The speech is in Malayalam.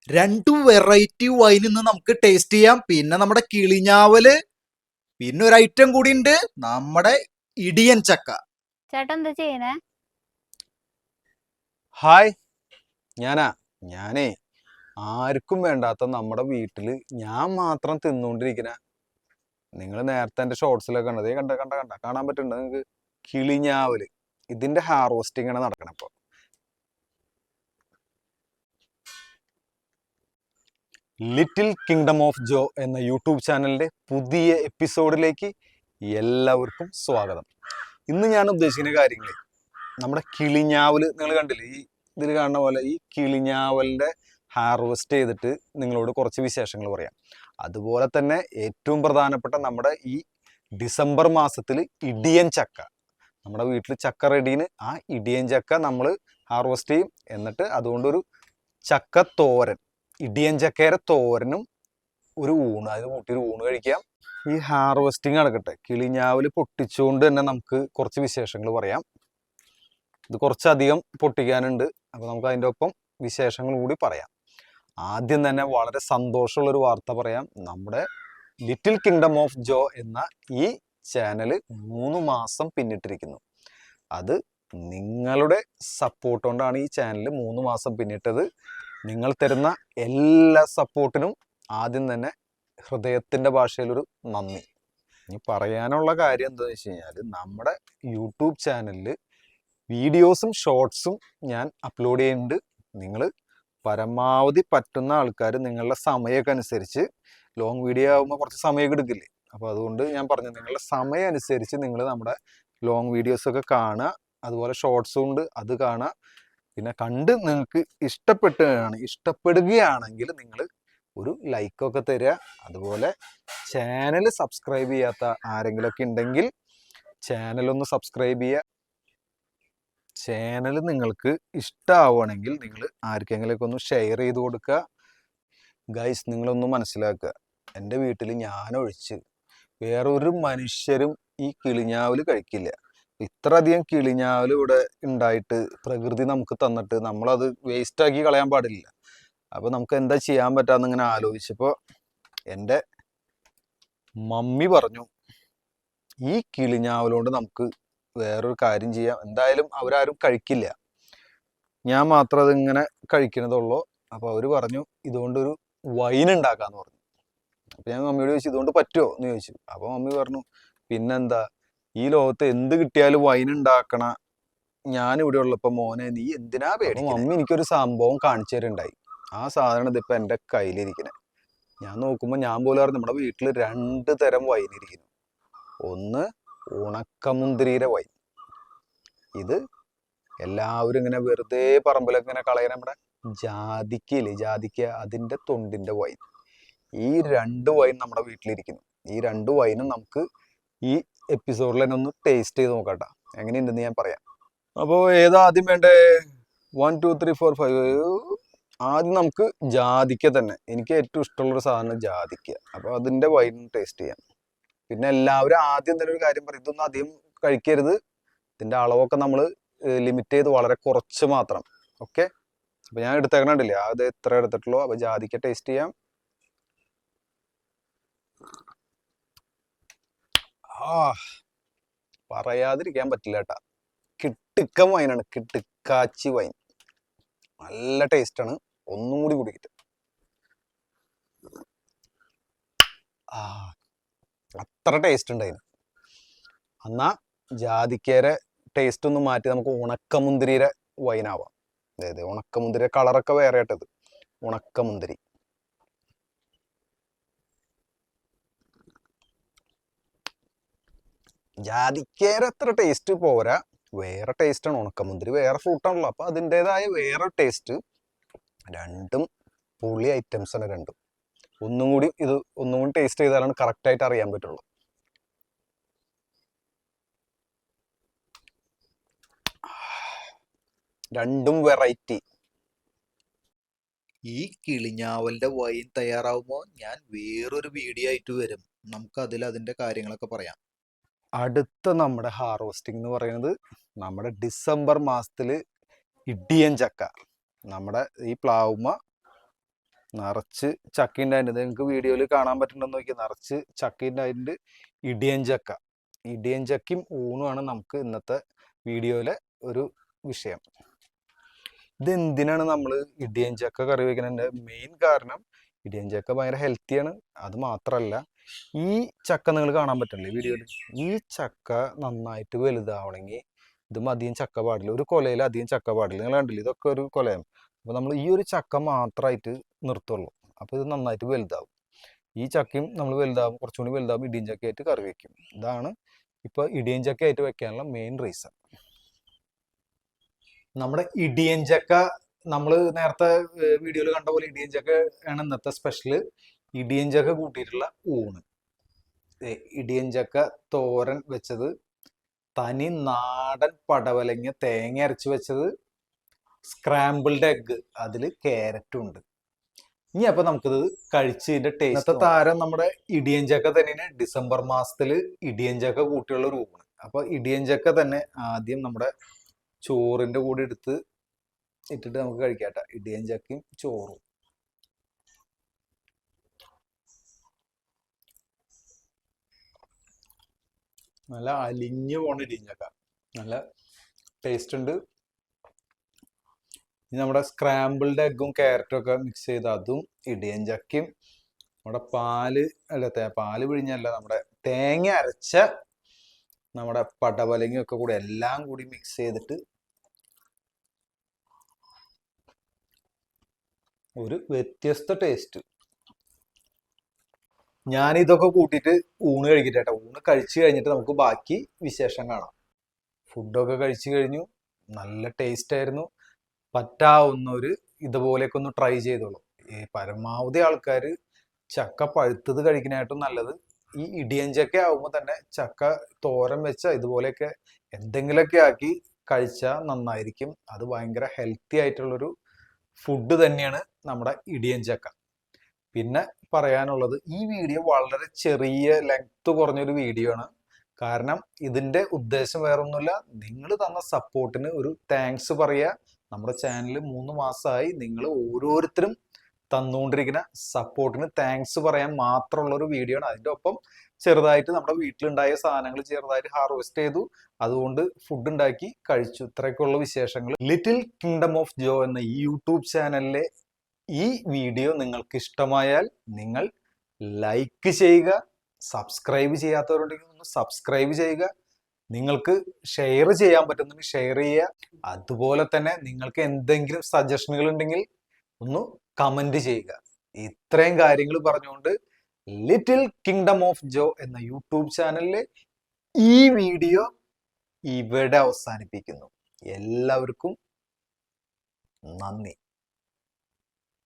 രണ്ട് വെറൈറ്റി വൈൻ ഇന്ന് നമുക്ക് ടേസ്റ്റ് ചെയ്യാം. പിന്നെ നമ്മുടെ കിളിഞ്ഞാവല്, പിന്നെ ഒരു ഐറ്റം കൂടി ഉണ്ട്, നമ്മുടെ ഇടിയൻ ചക്ക. ചേട്ടൻ എന്താ ചെയ്യണേ? ഹായ്, ഞാനേ ആർക്കും വേണ്ടാത്ത നമ്മുടെ വീട്ടില് ഞാൻ മാത്രം തിന്നുകൊണ്ടിരിക്കുന്ന, നിങ്ങൾ നേരത്തെ എൻ്റെ ഷോർട്സിലൊക്കെ കണ്ടത് കണ്ട കണ്ട കണ്ട കാണാൻ പറ്റുന്നുണ്ട് നിങ്ങൾക്ക്? കിളിഞ്ഞാവല്. ഇതിന്റെ ഹാർവെസ്റ്റിംഗ് ആണ് നടക്കണം ഇപ്പോൾ. ലിറ്റിൽ കിങ്ഡം ഓഫ് ജോ എന്ന യൂട്യൂബ് ചാനലിന്റെ പുതിയ എപ്പിസോഡിലേക്ക് എല്ലാവർക്കും സ്വാഗതം. ഇന്ന് ഞാൻ ഉദ്ദേശിക്കുന്ന കാര്യങ്ങൾ, നമ്മുടെ കിളിഞ്ഞാവല് നിങ്ങൾ കണ്ടില്ലേ, ഈ ഇതിൽ കാണുന്ന പോലെ ഈ കിളിഞ്ഞാവലിന്റെ ഹാർവെസ്റ്റ് ചെയ്തിട്ട് നിങ്ങളോട് കുറച്ച് വിശേഷങ്ങൾ പറയാം. അതുപോലെ തന്നെ ഏറ്റവും പ്രധാനപ്പെട്ട നമ്മുടെ ഈ ഡിസംബർ മാസത്തിൽ ഇടിയൻ ചക്ക, നമ്മുടെ വീട്ടിൽ ചക്ക റെഡീന്, ആ ഇടിയൻ ചക്ക നമ്മൾ ഹാർവെസ്റ്റ് ചെയ്യും. എന്നിട്ട് അതുകൊണ്ടൊരു ചക്ക തോരൻ, ഇടിയൻ ചക്കയുടെ തോരനും ഒരു ഊണ്, അതിന് കൂട്ടിയൊരു ഊണ് കഴിക്കാം. ഈ ഹാർവെസ്റ്റിംഗ് നടക്കട്ടെ. കിളിഞ്ഞാവല് പൊട്ടിച്ചുകൊണ്ട് തന്നെ നമുക്ക് കുറച്ച് വിശേഷങ്ങൾ പറയാം. ഇത് കുറച്ചധികം പൊട്ടിക്കാനുണ്ട്, അപ്പോൾ നമുക്ക് അതിൻ്റെ ഒപ്പം വിശേഷങ്ങൾ കൂടി പറയാം. ആദ്യം തന്നെ വളരെ സന്തോഷമുള്ളൊരു വാർത്ത പറയാം. നമ്മുടെ ലിറ്റിൽ കിങ്ഡം ഓഫ് ജോ എന്ന ഈ ചാനൽ 3 മാസം പിന്നിട്ടിരിക്കുന്നു. അത് നിങ്ങളുടെ സപ്പോർട്ട് കൊണ്ടാണ് ഈ ചാനൽ 3 മാസം പിന്നിട്ടത്. നിങ്ങൾ തരുന്ന എല്ലാ സപ്പോർട്ടിനും ആദ്യം തന്നെ ഹൃദയത്തിൻ്റെ ഭാഷയിലൊരു നന്ദി. ഇനി പറയാനുള്ള കാര്യം എന്താണെന്ന് വെച്ച് കഴിഞ്ഞാൽ, നമ്മുടെ യൂട്യൂബ് ചാനലിൽ വീഡിയോസും ഷോർട്സും ഞാൻ അപ്ലോഡ് ചെയ്യുന്നുണ്ട്. നിങ്ങൾ പരമാവധി പറ്റുന്ന ആൾക്കാർ നിങ്ങളുടെ സമയമൊക്കെ അനുസരിച്ച്, ലോങ് വീഡിയോ ആകുമ്പോൾ കുറച്ച് സമയമൊക്കെ എടുക്കില്ലേ, അപ്പോൾ അതുകൊണ്ട് ഞാൻ പറഞ്ഞു, നിങ്ങളുടെ സമയം അനുസരിച്ച് നിങ്ങൾ നമ്മുടെ ലോങ് വീഡിയോസൊക്കെ കാണുക. അതുപോലെ ഷോർട്സും ഉണ്ട്, അത് കാണുക. പിന്നെ കണ്ട് നിങ്ങൾക്ക് ഇഷ്ടപ്പെടുകയാണെങ്കിൽ നിങ്ങൾ ഒരു ലൈക്കൊക്കെ തരിക. അതുപോലെ ചാനൽ സബ്സ്ക്രൈബ് ചെയ്യാത്ത ആരെങ്കിലുമൊക്കെ ഉണ്ടെങ്കിൽ ചാനലൊന്ന് സബ്സ്ക്രൈബ് ചെയ്യുക. ചാനൽ നിങ്ങൾക്ക് ഇഷ്ടമാവുകയാണെങ്കിൽ നിങ്ങൾ ആർക്കെങ്കിലുമൊക്കെ ഒന്ന് ഷെയർ ചെയ്ത് കൊടുക്കുക. ഗൈസ്, നിങ്ങളൊന്ന് മനസ്സിലാക്കുക, എൻ്റെ വീട്ടിൽ ഞാനൊഴിച്ച് വേറൊരു മനുഷ്യരും ഈ കിളിഞ്ഞാവൽ കഴിക്കില്ല. ഇത്രയധികം കിളിഞ്ഞാവൽ ഇവിടെ ഉണ്ടായിട്ട് പ്രകൃതി നമുക്ക് തന്നിട്ട് നമ്മളത് വേസ്റ്റാക്കി കളയാൻ പാടില്ല. അപ്പോൾ നമുക്ക് എന്താ ചെയ്യാൻ പറ്റാമെന്ന് ഇങ്ങനെ ആലോചിച്ചപ്പോൾ എൻ്റെ മമ്മി പറഞ്ഞു, ഈ കിളിഞ്ഞാവലുകൊണ്ട് നമുക്ക് വേറൊരു കാര്യം ചെയ്യാം. എന്തായാലും അവരാരും കഴിക്കില്ല, ഞാൻ മാത്രം അതിങ്ങനെ കഴിക്കുന്നതുള്ളൂ. അപ്പോൾ അവർ പറഞ്ഞു, ഇതുകൊണ്ടൊരു വൈൻ ഉണ്ടാക്കാമെന്ന് പറഞ്ഞു. അപ്പോൾ ഞാൻ മമ്മിയോട് ചോദിച്ചു, ഇതുകൊണ്ട് പറ്റുമോ എന്ന് ചോദിച്ചു. അപ്പോൾ മമ്മി പറഞ്ഞു, പിന്നെന്താ, ഈ ലോകത്ത് എന്ത് കിട്ടിയാലും വൈൻ ഉണ്ടാക്കണ ഞാനിവിടെ ഉള്ളപ്പോൾ മോനെ നീ എന്തിനാ പേടിക്കുന്നത്? മമ്മി എനിക്കൊരു സംഭവം കാണിച്ചു തരുന്നുണ്ടായി. ആ സാധനം ഇതിപ്പോൾ എൻ്റെ കയ്യിലിരിക്കണേ. ഞാൻ നോക്കുമ്പോൾ ഞാൻ പോലും അറിഞ്ഞു, നമ്മുടെ വീട്ടിൽ 2 തരം വൈൻ ഇരിക്കുന്നു. ഒന്ന് ഉണക്കമുന്തിരിയുടെ വൈൻ, ഇത് എല്ലാവരും ഇങ്ങനെ വെറുതെ പറമ്പിലൊക്കെ ഇങ്ങനെ കളയാൻ, നമ്മുടെ ജാതിക്കയില്ലേ, ജാതിക്ക, അതിൻ്റെ തൊണ്ടിൻ്റെ വൈൻ. ഈ 2 വൈൻ നമ്മുടെ വീട്ടിലിരിക്കുന്നു. ഈ 2 വൈനും നമുക്ക് ഈ എപ്പിസോഡിൽ തന്നെ ഒന്ന് ടേസ്റ്റ് ചെയ്ത് നോക്കട്ടെ, എങ്ങനെയുണ്ടെന്ന് ഞാൻ പറയാം. അപ്പോൾ ഏതാ ആദ്യം വേണ്ടേ? 1 2 3 4 5. ആദ്യം നമുക്ക് ജാതിക്ക തന്നെ. എനിക്ക് ഏറ്റവും ഇഷ്ടമുള്ളൊരു സാധനം ജാതിക്ക. അപ്പോൾ അതിൻ്റെ വൈൻ ടേസ്റ്റ് ചെയ്യാം. പിന്നെ എല്ലാവരും ആദ്യം തന്നെ ഒരു കാര്യം പറയും, ഇതൊന്നും അധികം കഴിക്കരുത്, ഇതിൻ്റെ അളവൊക്കെ നമ്മൾ ലിമിറ്റ് ചെയ്ത് വളരെ കുറച്ച് മാത്രം. ഓക്കെ, അപ്പോൾ ഞാൻ എടുത്തേക്കണില്ലേ, അത് എത്ര എടുത്തിട്ടുള്ളൂ. അപ്പോൾ ജാതിക്ക ടേസ്റ്റ് ചെയ്യാം. പറയാതിരിക്കാൻ പറ്റില്ല കേട്ടാ, കിട്ടിക്കം വൈനാണ്, കിട്ടിക്കാച്ചി വൈൻ. നല്ല ടേസ്റ്റാണ്. ഒന്നും കൂടി കുടിക്കട്ടെ. അത്ര ടേസ്റ്റ് ഉണ്ടായിരുന്നു. എന്നാ ജാതിക്കയുടെ ടേസ്റ്റ് ഒന്ന് മാറ്റി നമുക്ക് ഉണക്കമുന്തിരിയുടെ വൈനാവാം. അതായത് ഉണക്കമുന്തിരിയുടെ കളറൊക്കെ വേറെ ആയിട്ടത്, ഉണക്കമുന്തിരി. ജാതിക്കയുടെ അത്ര ടേസ്റ്റ് പോരാ, വേറെ ടേസ്റ്റാണ്. ഉണക്കമുന്തിരി വേറെ ഫ്രൂട്ടാണല്ലോ, അപ്പോൾ അതിൻ്റെതായ വേറെ ടേസ്റ്റ്. രണ്ടും പുളി ഐറ്റംസ് ആണ് രണ്ടും. ഒന്നും കൂടി ടേസ്റ്റ് ചെയ്താലാണ് കറക്റ്റായിട്ട് അറിയാൻ പറ്റുള്ളൂ. രണ്ടും വെറൈറ്റി. ഈ കിളിഞ്ഞാവലിന്റെ വൈൻ തയ്യാറാവുമ്പോൾ ഞാൻ വേറൊരു വീഡിയോ ആയിട്ട് വരും, നമുക്ക് അതിന്റെ കാര്യങ്ങളൊക്കെ പറയാം. അടുത്ത നമ്മുടെ ഹാർവെസ്റ്റിംഗ് എന്ന് പറയുന്നത് നമ്മുടെ ഡിസംബർ മാസത്തിൽ ഇടിയൻ ചക്ക. നമ്മുടെ ഈ പ്ലാവുമ്മ നിറച്ച് ചക്ക ഉണ്ടായിട്ടുണ്ട്. നിങ്ങൾക്ക് വീഡിയോയിൽ കാണാൻ പറ്റുന്നുണ്ടെന്ന് നോക്കി, നിറച്ച് ചക്ക ഉണ്ടായിട്ടുണ്ട്. ഇടിയൻ ചക്ക, ഇടിയൻ ചക്കയും ഊണുമാണ് നമുക്ക് ഇന്നത്തെ വീഡിയോയിലെ ഒരു വിഷയം. ഇതെന്തിനാണ് നമ്മൾ ഇടിയൻ ചക്ക കറി വയ്ക്കുന്നതിൻ്റെ മെയിൻ കാരണം, ഇടിയൻ ചക്ക ഭയങ്കര ഹെൽത്തിയാണ്. അത് മാത്രമല്ല, ഈ ചക്ക നിങ്ങൾ കാണാൻ പറ്റില്ലേ വീഡിയോയിൽ, ഈ ചക്ക നന്നായിട്ട് വലുതാവണമെങ്കിൽ ഇതും അധികം ചക്ക പാടില്ല, ഒരു കൊലയിൽ അധികം ചക്ക പാടില്ല. നിങ്ങൾ കണ്ടില്ലേ, ഇതൊക്കെ ഒരു കൊലയാണ്. അപ്പോൾ നമ്മൾ ഈ ഒരു ചക്ക മാത്രമായിട്ട് നിർത്തുള്ളൂ. അപ്പോൾ ഇത് നന്നായിട്ട് വലുതാവും. ഈ ചക്കയും നമ്മൾ വലുതാവും, കുറച്ചുകൂടി വലുതാവും ഇടിയൻ ചക്കയായിട്ട് കറി വയ്ക്കും. ഇതാണ് ഇപ്പോൾ ഇടിയൻ ചക്കയായിട്ട് വെക്കാനുള്ള മെയിൻ റീസൺ. നമ്മുടെ ഇടിയൻ ചക്ക നമ്മൾ നേരത്തെ വീഡിയോയിൽ കണ്ട പോലെ ഇടിയൻ ചക്ക ആണ് ഇന്നത്തെ സ്പെഷ്യൽ. ഇടിയൻ ചക്ക കൂട്ടിയിട്ടുള്ള ഊണ്, ഇടിയൻ ചക്ക തോരൻ വെച്ചത്, തനി നാടൻ പടവലങ്ങ തേങ്ങ അരച്ച് വെച്ചത്, സ്ക്രാമ്പിൾഡ് എഗ്ഗ്, അതിൽ ക്യാരറ്റും ഉണ്ട്. ഇനി അപ്പൊ നമുക്കിത് കഴിച്ചതിന്റെ ടേസ്റ്റ്. താരം നമ്മുടെ ഇടിയൻ ചക്ക തന്നെയാണ്. ഡിസംബർ മാസത്തിൽ ഇടിയൻ ചക്ക കൂട്ടിയുള്ള ഒരു ഊണ്. അപ്പൊ ഇടിയൻ ചക്ക തന്നെ ആദ്യം നമ്മുടെ ചോറിന്റെ കൂടെ എടുത്ത് ഇട്ടിട്ട് നമുക്ക് കഴിക്കാട്ടോ. ഇടിയൻ ചക്കയും ചോറും. നല്ല അലിഞ്ഞു പോണ ഇടിയൻ ചക്ക, നല്ല ടേസ്റ്റ് ഉണ്ട്. ഇനി നമ്മുടെ സ്ക്രാമ്പിൾഡ് എഗ്ഗും ക്യാരറ്റും ഒക്കെ മിക്സ് ചെയ്ത് അതും ഇടിയൻ ചക്കയും നമ്മുടെ പാല് പിഴിഞ്ഞല്ല, നമ്മുടെ തേങ്ങ അരച്ച നമ്മുടെ പടവലങ്ങയും ഒക്കെ കൂടി എല്ലാം കൂടി മിക്സ് ചെയ്തിട്ട് ഒരു വ്യത്യസ്ത ടേസ്റ്റ്. ഞാൻ ഇതൊക്കെ കൂട്ടിയിട്ട് ഊണ് കഴിക്കട്ടെ. ഊണ് കഴിച്ചു കഴിഞ്ഞിട്ട് നമുക്ക് ബാക്കി വിശേഷം കാണാം. ഫുഡൊക്കെ കഴിച്ചു കഴിഞ്ഞു, നല്ല ടേസ്റ്റ് ആയിരുന്നു. പറ്റാവുന്നവര് ഇതുപോലെയൊക്കെ ഒന്ന് ട്രൈ ചെയ്തോളൂ. ഈ പരമാവധി ആൾക്കാർ ചക്ക പഴുത്തത് കഴിക്കാനായിട്ടും നല്ലത് ഈ ഇടിയൻ ചക്ക ആവുമ്പോൾ തന്നെ ചക്ക തോരൻ വെച്ച ഇതുപോലെയൊക്കെ എന്തെങ്കിലുമൊക്കെ ആക്കി കഴിച്ചാൽ നന്നായിരിക്കും. അത് ഭയങ്കര ഹെൽത്തി ആയിട്ടുള്ളൊരു ഫുഡ് തന്നെയാണ് നമ്മുടെ ഇടിയൻ ചക്ക. പിന്നെ പറയാനുള്ളത്, ഈ വീഡിയോ വളരെ ചെറിയ ലെങ്ത് കുറഞ്ഞൊരു വീഡിയോ ആണ്. കാരണം ഇതിന്റെ ഉദ്ദേശം വേറൊന്നുമില്ല, നിങ്ങൾ തന്ന സപ്പോർട്ടിന് ഒരു താങ്ക്സ് പറയുക. നമ്മുടെ ചാനൽ 3 മാസമായി, നിങ്ങൾ ഓരോരുത്തരും തന്നുകൊണ്ടിരിക്കുന്ന സപ്പോർട്ടിന് താങ്ക്സ് പറയാൻ മാത്രമുള്ള ഒരു വീഡിയോ ആണ്. അതിൻ്റെ ഒപ്പം ചെറുതായിട്ട് നമ്മുടെ വീട്ടിലുണ്ടായ സാധനങ്ങൾ ചെറുതായിട്ട് ഹാർവെസ്റ്റ് ചെയ്തു, അതുകൊണ്ട് ഫുഡ് ഉണ്ടാക്കി കഴിച്ചു. ഇത്രയൊക്കെയുള്ള വിശേഷങ്ങൾ. ലിറ്റിൽ കിങ്ഡം ഓഫ് ജോ എന്ന ഈ യൂട്യൂബ് ചാനലിലെ ഈ വീഡിയോ നിങ്ങൾക്ക് ഇഷ്ടമായാൽ നിങ്ങൾ ലൈക്ക് ചെയ്യുക. സബ്സ്ക്രൈബ് ചെയ്യാത്തവരുണ്ടെങ്കിൽ ഒന്ന് സബ്സ്ക്രൈബ് ചെയ്യുക. നിങ്ങൾക്ക് ഷെയർ ചെയ്യാൻ പറ്റുന്നെങ്കിൽ ഷെയർ ചെയ്യുക. അതുപോലെ തന്നെ നിങ്ങൾക്ക് എന്തെങ്കിലും സജഷനുകൾ ഉണ്ടെങ്കിൽ ഒന്ന് കമന്റ് ചെയ്യുക. ഇത്രയും കാര്യങ്ങൾ പറഞ്ഞുകൊണ്ട് ലിറ്റിൽ കിങ്ഡം ഓഫ് ജോ എന്ന യൂട്യൂബ് ചാനലിലെ ഈ വീഡിയോ ഇവിടെ അവസാനിപ്പിക്കുന്നു. എല്ലാവർക്കും നന്ദി.